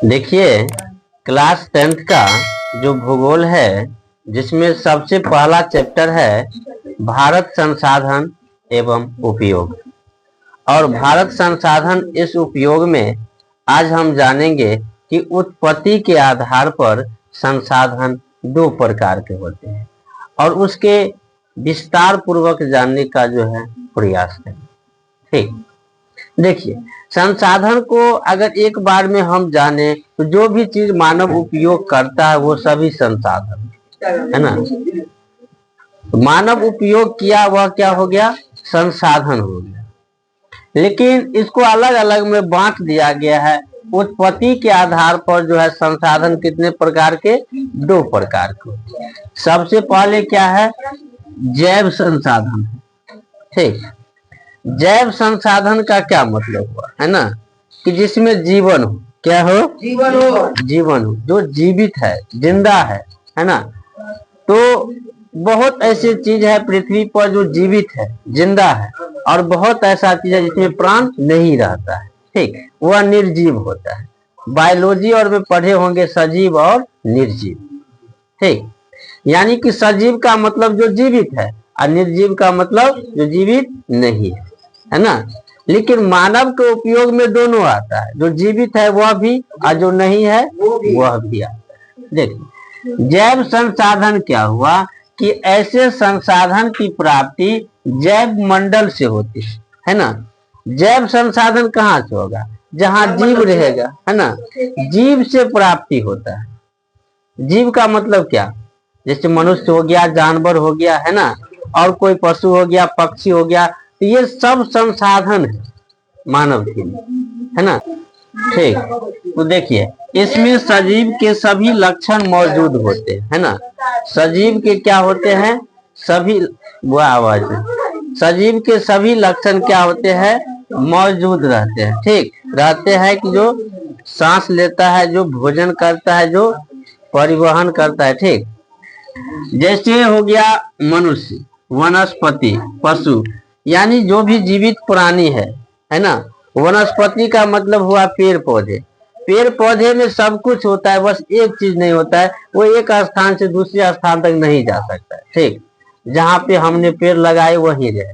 देखिए, class 10th का जो भूगोल है, जिसमें सबसे पहला चैप्टर है भारत संसाधन एवं उपयोग। और भारत संसाधन इस उपयोग में आज हम जानेंगे कि उत्पत्ति के आधार पर संसाधन दो प्रकार के होते हैं और उसके विस्तार पूर्वक जानने का जो है प्रयास करें। ठीक, देखिए, संसाधन को अगर एक बार में हम जाने तो जो भी चीज मानव उपयोग करता है वो सभी संसाधन है ना। मानव उपयोग किया वह क्या हो गया, संसाधन हो गया। लेकिन इसको अलग अलग में बांट दिया गया है। उत्पत्ति के आधार पर जो है संसाधन कितने प्रकार के, दो प्रकार के। सबसे पहले क्या है, जैव संसाधन। ठीक, जैव संसाधन का क्या मतलब हुआ है ना, कि जिसमें जीवन हो। क्या हो, जीवन हो। जीवन हो, जो जीवित है, जिंदा है ना। तो बहुत ऐसी चीज है पृथ्वी पर जो जीवित है, जिंदा है, और बहुत ऐसा चीज है जिसमें प्राण नहीं रहता है। ठीक, वह निर्जीव होता है। बायोलॉजी और में पढ़े होंगे सजीव और निर्जीव। ठीक, यानी कि सजीव का मतलब जो जीवित है और निर्जीव का मतलब जो जीवित नहीं है ना। लेकिन मानव के उपयोग में दोनों आता है, जो जीवित है वह भी और जो नहीं है वह भी आता है। देखिए, जैव संसाधन क्या हुआ कि ऐसे संसाधन की प्राप्ति जैव मंडल से होती है ना। जैव संसाधन कहाँ से होगा, जहाँ जीव रहेगा है ना। जीव से प्राप्ति होता है। जीव का मतलब क्या, जैसे मनुष्य हो गया, जानवर हो गया है ना, और कोई पशु हो गया, पक्षी हो गया, तो ये सब संसाधन है मानव के लिए है ना। ठीक, तो देखिए, इसमें सजीव के सभी लक्षण मौजूद होते हैं है ना। सजीव के क्या होते हैं, सभी, वो आवाज है, सजीव के सभी लक्षण क्या होते हैं, मौजूद रहते हैं। ठीक, रहते हैं कि जो सांस लेता है, जो भोजन करता है, जो परिवहन करता है। ठीक, जैसे हो गया मनुष्य, वनस्पति, पशु, यानी जो भी जीवित प्राणी है ना। वनस्पति का मतलब हुआ पेड़ पौधे। पेड़ पौधे में सब कुछ होता है, बस एक चीज नहीं होता है, वो एक स्थान से दूसरे स्थान तक नहीं जा सकता है। ठीक, जहाँ पे हमने पेड़ लगाए वहीं रहे।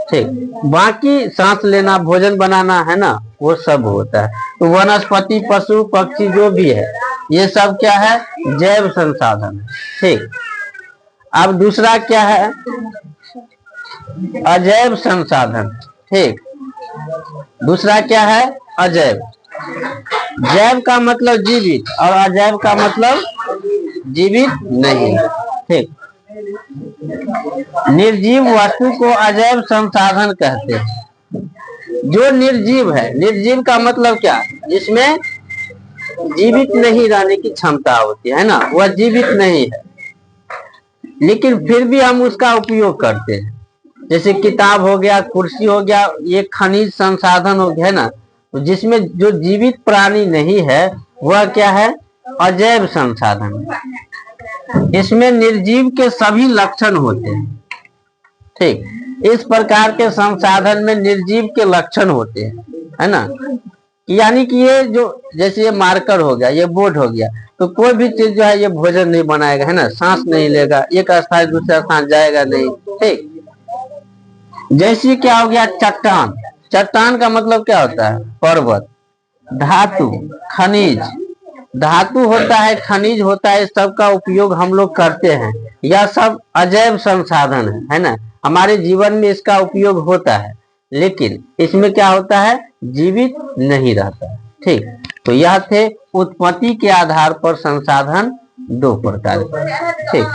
ठीक, बाकी सांस लेना, भोजन बनाना है ना, वो सब होता है। तो वनस्पति, पशु, पक्षी जो भी है, ये सब क्या है, जैव संसाधन है। ठीक, अब दूसरा क्या है, अजैव संसाधन। ठीक, दूसरा क्या है, अजैव। जैव का मतलब जीवित और अजैव का मतलब जीवित नहीं। ठीक, निर्जीव वस्तु को अजैव संसाधन कहते हैं। जो निर्जीव है, निर्जीव का मतलब क्या, जिसमें जीवित नहीं रहने की क्षमता होती है ना, वह जीवित नहीं है, लेकिन फिर भी हम उसका उपयोग करते हैं। जैसे किताब हो गया, कुर्सी हो गया, ये खनिज संसाधन हो गया है ना। तो जिसमें जो जीवित प्राणी नहीं है वह क्या है, अजैव संसाधन है। इसमें निर्जीव के सभी लक्षण होते हैं। ठीक, इस प्रकार के संसाधन में निर्जीव के लक्षण होते हैं है ना। यानी कि ये जो, जैसे ये मार्कर हो गया, ये बोर्ड हो गया, तो कोई भी चीज जो है ये भोजन नहीं बनाएगा है ना, सांस नहीं लेगा, एक स्थान दूसरा स्थान जाएगा नहीं। ठीक, जैसे क्या हो गया, चट्टान। चट्टान का मतलब क्या होता है, पर्वत। धातु, खनिज, धातु होता है, खनिज होता है, सबका उपयोग हम लोग करते हैं। यह सब अजैव संसाधन है ना। हमारे जीवन में इसका उपयोग होता है, लेकिन इसमें क्या होता है, जीवित नहीं रहता है। ठीक, तो यह थे उत्पत्ति के आधार पर संसाधन दो प्रकार। ठीक।